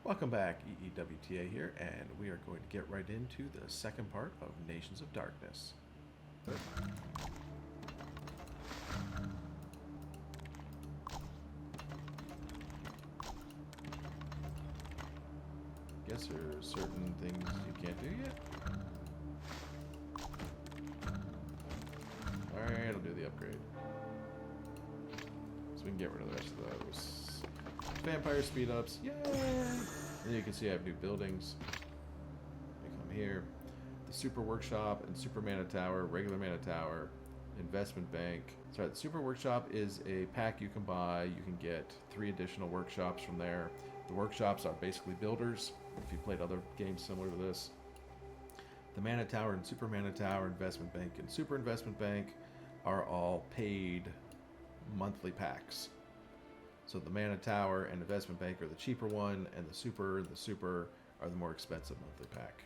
Welcome back, EEWTA here, and we are going to get right into the second part of Nations of Darkness. Guess there are certain things you can't do yet. Alright, I'll do the upgrade. So we can get rid of the rest of those. Vampire speed ups, yay! And you can see I have new buildings. I come here. The Super Workshop and Super Mana Tower, regular Mana Tower, Investment Bank. Sorry, the Super Workshop is a pack you can buy. You can get 3 additional workshops from there. The workshops are basically builders, if you played other games similar to this. The Mana Tower and Super Mana Tower, Investment Bank and Super Investment Bank are all paid monthly packs. So the Mana Tower and Investment Bank are the cheaper one, and the Super are the more expensive monthly pack.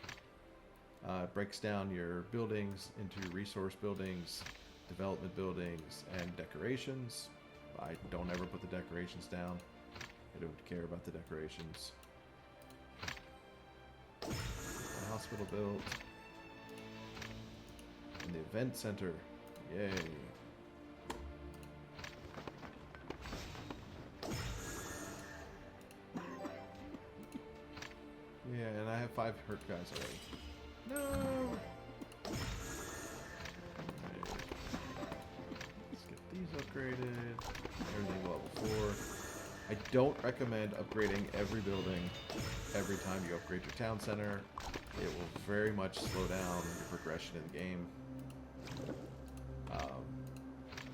It breaks down your buildings into resource buildings, development buildings, and decorations. I don't ever put the decorations down. I don't care about the decorations. The hospital built. And the event center. Yay. Yeah, and I have 5 hurt guys already. No! Right. Let's get these upgraded. Everything level 4. I don't recommend upgrading every building every time you upgrade your town center. It will very much slow down your progression in the game.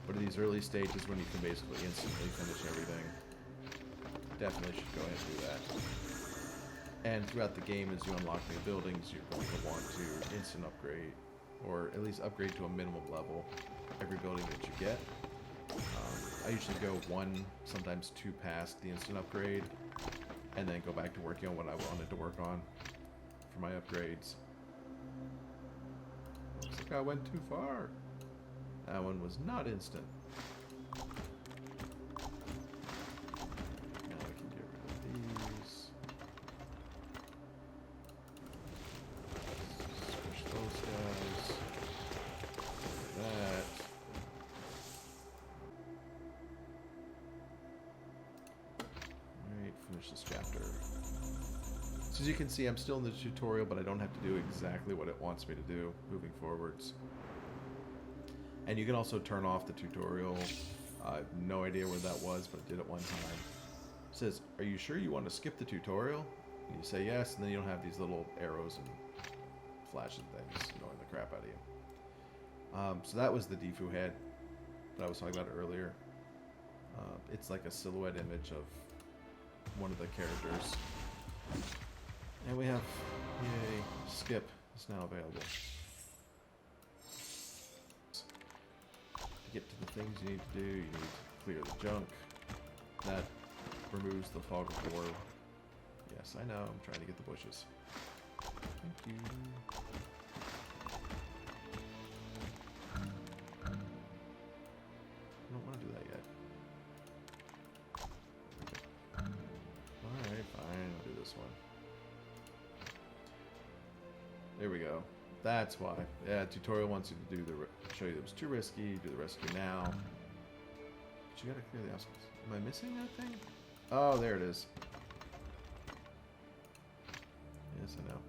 But in these early stages when you can basically instantly finish everything, definitely should go ahead and do that. And throughout the game, as you unlock new buildings, you're going to want to instant upgrade, or at least upgrade to a minimum level every building that you get. I usually go 1, sometimes 2 past the instant upgrade, and then go back to working on what I wanted to work on for my upgrades. Looks like I went too far. That one was not instant. Now I can get rid of these. Squish those guys. That. Alright, finish this chapter. So as you can see, I'm still in the tutorial, but I don't have to do exactly what it wants me to do moving forwards. And you can also turn off the tutorial. I have no idea where that was, but I did it one time. It says, are you sure you want to skip the tutorial? And you say yes, and then you don't have these little arrows and flashing things annoying the crap out of you. So that was the Defu head that I was talking about earlier. It's like a silhouette image of one of the characters. And we have, yay, skip is now available. To get to the things you need to do, you need to clear the junk. That removes the fog of war. Yes, I know, I'm trying to get the bushes. Thank you. I don't want to do that yet. Alright, fine, I'll do this one. There we go. That's why. Yeah, tutorial wants you to do show you that it was too risky, do the rescue now. But you gotta clear the obstacles. Am I missing that thing? Oh, there it is. Yes, I know.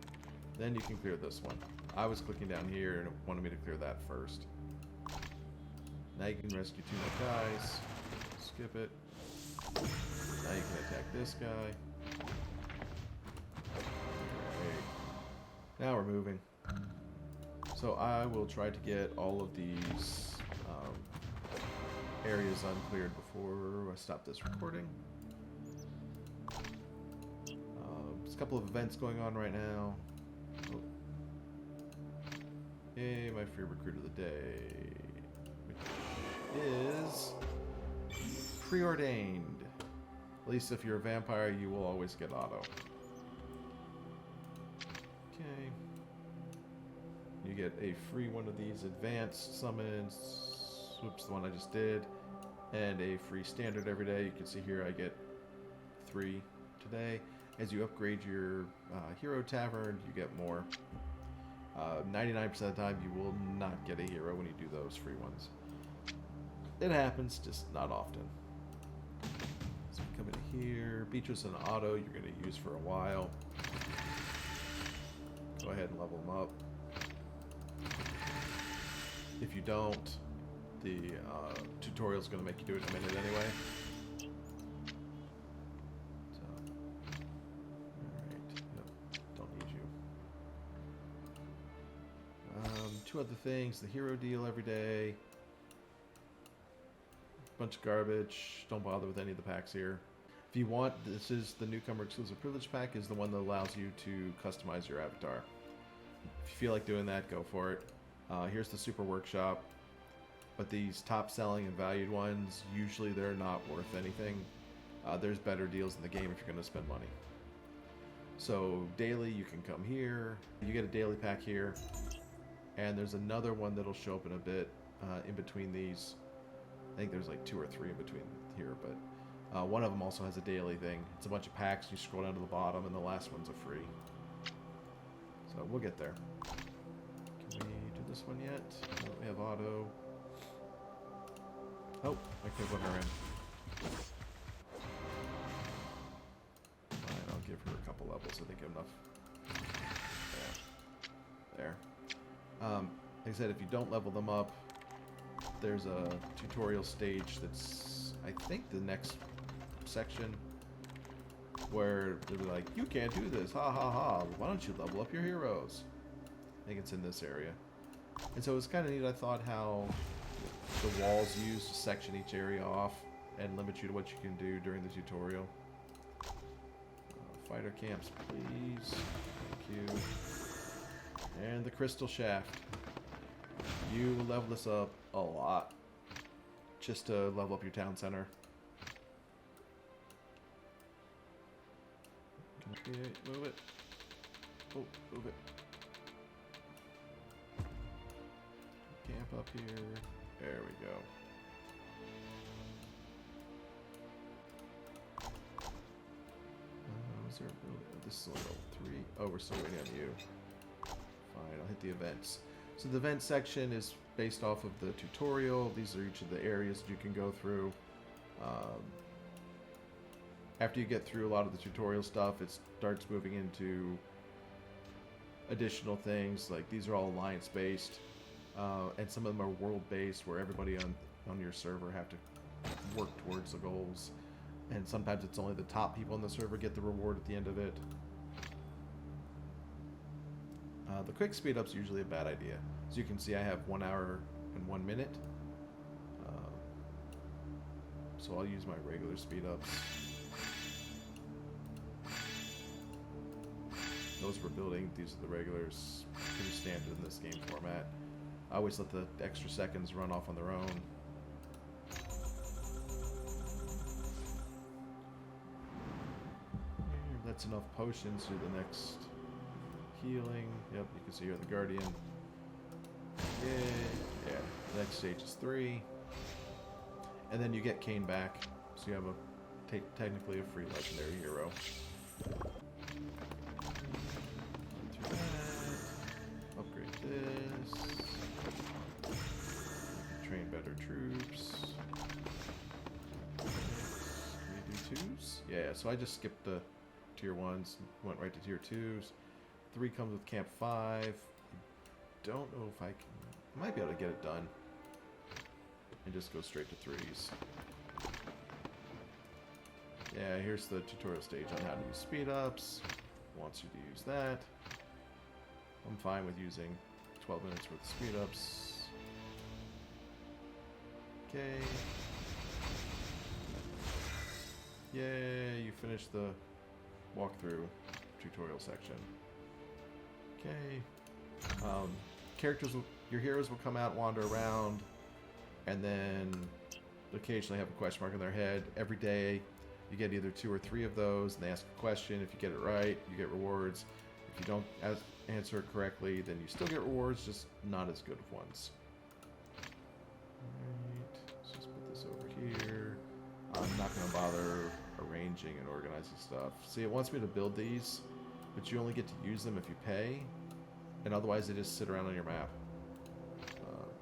Then you can clear this one. I was clicking down here and it wanted me to clear that first. Now you can rescue 2 more guys. Skip it. Now you can attack this guy. Alright. Now we're moving. So I will try to get all of these areas uncleared before I stop this recording. There's a couple of events going on right now. Oh. Yay, my free recruit of the day, which is preordained. At least if you're a vampire, you will always get auto. Okay. You get a free one of these advanced summons. Whoops, the one I just did. And a free standard every day. You can see here I get 3 today. As you upgrade your hero tavern, you get more. 99% of the time, you will not get a hero when you do those free ones. It happens, just not often. So we come in here. Beatrice and Auto, you're going to use for a while. Go ahead and level them up. If you don't, the tutorial is going to make you do it in a minute anyway. So, alright, yep, don't need you. Two other things, the hero deal every day. Bunch of garbage, don't bother with any of the packs here. If you want, this is the newcomer exclusive privilege pack, is the one that allows you to customize your avatar. If you feel like doing that, go for it. Here's the super workshop, but these top selling and valued ones, usually they're not worth anything. There's better deals in the game if you're going to spend money. So daily, you can come here, you get a daily pack here, and there's another one that'll show up in a bit in between these. I think there's like 2 or 3 in between here, but one of them also has a daily thing. It's a bunch of packs, you scroll down to the bottom, and the last one's a free. So we'll get there. Can we do this one yet? No, we have Auto. Oh, I could put her in. Fine, I'll give her a couple levels. I think enough. There. Like I said, if you don't level them up, there's a tutorial stage that's, I think, the next section where they're like, you can't do this, ha ha ha, why don't you level up your heroes? I think it's in this area. And so it's kind of neat, I thought, how the walls used to section each area off and limit you to what you can do during the tutorial. Fighter camps, please. Thank you. And the crystal shaft. You level this up a lot just to level up your town center. Okay, move it. Oh, move it. Camp up here. There we go. Is there a building? This is level 3. Oh, we're still waiting on you. Fine, I'll hit the events. So the event section is based off of the tutorial. These are each of the areas that you can go through. After you get through a lot of the tutorial stuff, it starts moving into additional things. Like these are all alliance based, and some of them are world based, where everybody on your server have to work towards the goals. And sometimes it's only the top people on the server get the reward at the end of it. The quick speed up's usually a bad idea. As you can see, I have 1 hour and 1 minute. So I'll use my regular speed ups. Those we're building, these are the regulars. Pretty standard in this game format. I always let the extra seconds run off on their own. That's enough potions for the next healing. Yep, you can see here the Guardian. Yeah. The next stage is 3. And then you get Kane back. So you have technically a free legendary hero. Upgrade this. Train better troops. Can we do 2s? Yeah, so I just skipped the tier 1s, went right to tier 2s. 3 comes with camp 5. I don't know if I might be able to get it done. And just go straight to 3s. Yeah, here's the tutorial stage on how to use speed ups. Wants you to use that. I'm fine with using 12 minutes worth of speed ups. Okay. Yay, you finished the walkthrough tutorial section. Okay. Your heroes will come out, wander around, and then occasionally have a question mark in their head. Every day you get either 2 or 3 of those, and they ask a question. If you get it right, you get rewards. If you don't answer it correctly, then you still get rewards, just not as good of ones. Alright, let's just put this over here. I'm not going to bother arranging and organizing stuff. See, it wants me to build these, but you only get to use them if you pay, and otherwise they just sit around on your map.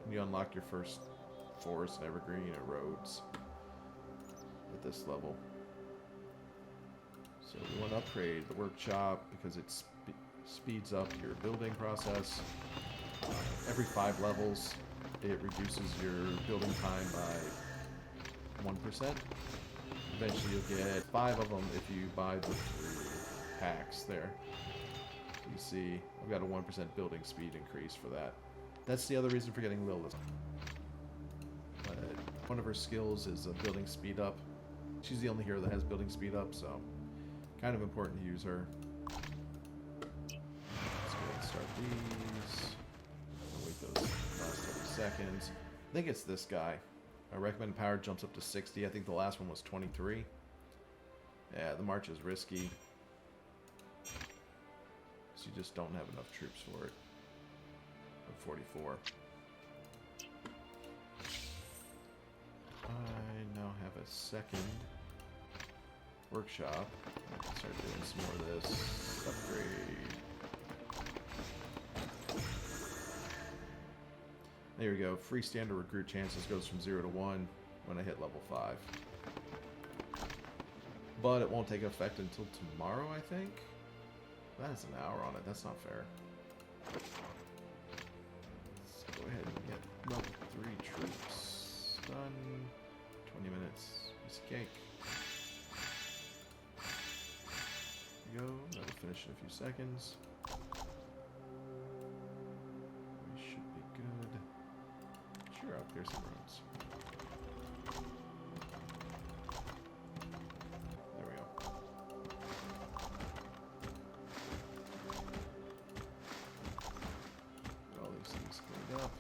And you unlock your first forest and evergreen and roads at this level. So we want to upgrade the workshop because it speeds up your building process. Every 5 levels, it reduces your building time by 1%. Eventually you'll get 5 of them if you buy the 3 packs there. So you see, I've got a 1% building speed increase for that. That's the other reason for getting Lilith. One of her skills is a building speed up. She's the only hero that has building speed up, so kind of important to use her. Let's go ahead and start these. I'll wait those last 30 seconds. I think it's this guy. Our recommended power jumps up to 60. I think the last one was 23. Yeah, the march is risky. So you just don't have enough troops for it. 44. I now have a second workshop. I can start doing some more of this. Upgrade. There we go. Free standard recruit chances goes from 0 to 1 when I hit level 5. But it won't take effect until tomorrow, I think. That has an hour on it. That's not fair. Let's go ahead and get level 3 troops done. 20 minutes. Piece of cake. There we go. That'll finish in a few seconds. We should be good. Sure, I'll clear some roads. There we go. Get all these things cleaned up.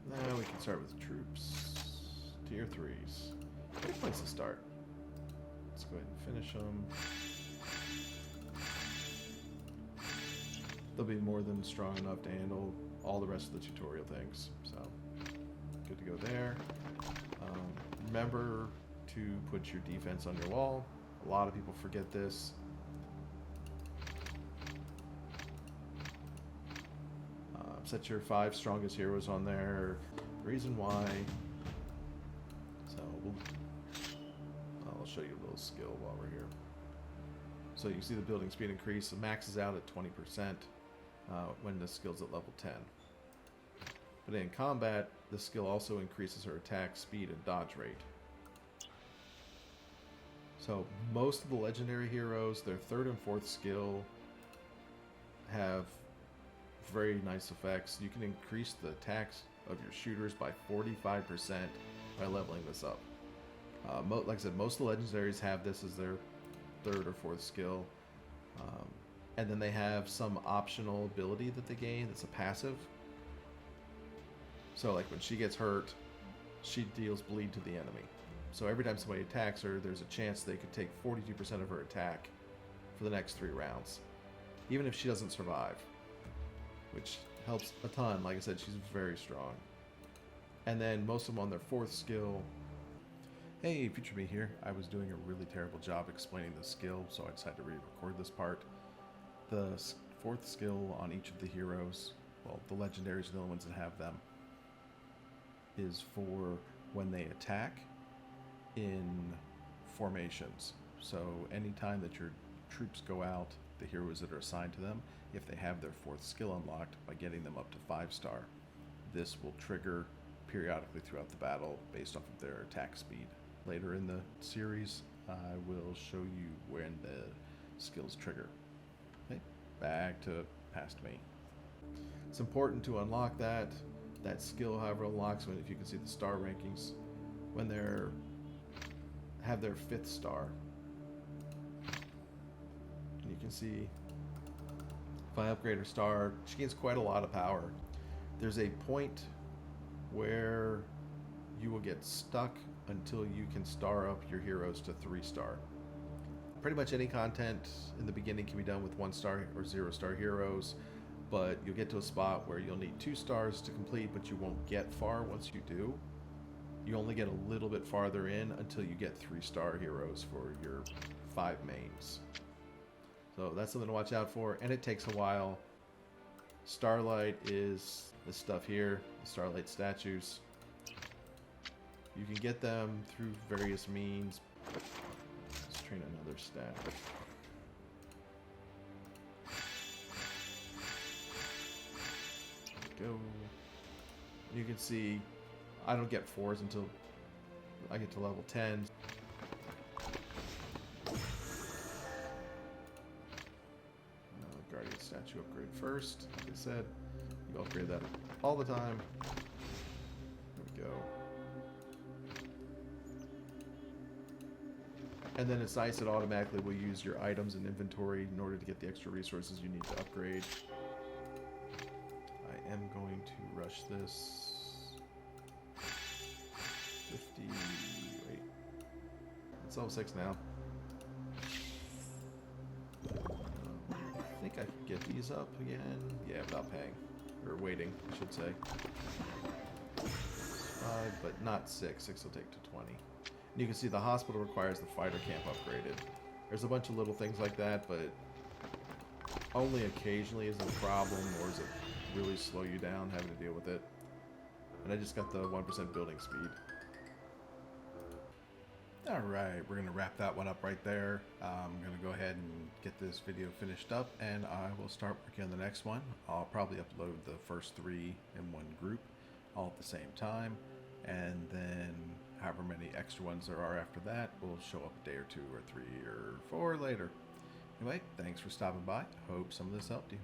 Now we can start with troops. Tier 3s. Good place to start. Let's go ahead and finish them. They'll be more than strong enough to handle all the rest of the tutorial things. So, good to go there. Remember to put your defense on your wall. A lot of people forget this. Set your 5 strongest heroes on there. Reason why. So I'll show you a little skill while we're here. So you see the building speed increase. It maxes out at 20% when the skill's at level 10. But in combat, the skill also increases her attack speed and dodge rate. So most of the legendary heroes, their 3rd and 4th skill have very nice effects. You can increase the attacks of your shooters by 45% by leveling this up. Like I said, most of the legendaries have this as their 3rd or 4th skill. And then they have some optional ability that they gain that's a passive. So like when she gets hurt, she deals bleed to the enemy. So every time somebody attacks her, there's a chance they could take 42% of her attack for the next 3 rounds. Even if she doesn't survive. Which helps a ton. Like I said, she's very strong. And then most of them on their 4th skill. Hey, Future Me here. I was doing a really terrible job explaining the skill, so I decided to re-record this part. The 4th skill on each of the heroes, well, the legendaries are the only ones that have them, is for when they attack in formations. So anytime that your troops go out, the heroes that are assigned to them, if they have their 4th skill unlocked by getting them up to 5-star, this will trigger periodically throughout the battle based off of their attack speed. Later in the series, I will show you when the skills trigger. Okay, back to past me. It's important to unlock that skill, however, unlocks when, if you can see the star rankings, when they're have their 5th star. And you can see if I upgrade her star, she gains quite a lot of power. There's a point where you will get stuck until you can star up your heroes to 3-star. Pretty much any content in the beginning can be done with 1-star or 0-star heroes, but you'll get to a spot where you'll need 2 stars to complete, but you won't get far once you do. You only get a little bit farther in until you get 3-star heroes for your 5 mains. So that's something to watch out for, and it takes a while. Starlight is this stuff here, the Starlight statues. You can get them through various means. Let's train another stat. Go. You can see I don't get 4s until I get to level 10. Guardian statue upgrade first. Like I said, you upgrade that all the time. There we go. And then it's nice, it automatically will use your items and inventory in order to get the extra resources you need to upgrade. I am going to rush this. 50, wait. It's level 6 now. I think I can get these up again. Yeah, without paying. Or waiting, I should say. 5, but not 6. 6 will take to 20. And you can see the hospital requires the fighter camp upgraded. There's a bunch of little things like that, but only occasionally is it a problem, or does it really slow you down having to deal with it. And I just got the 1% building speed. Alright, we're going to wrap that one up right there. I'm going to go ahead and get this video finished up, and I will start working on the next one. I'll probably upload the first 3 in one group all at the same time, and then however many extra ones there are after that will show up a day or 2 or 3 or 4 later. Anyway, thanks for stopping by. Hope some of this helped you.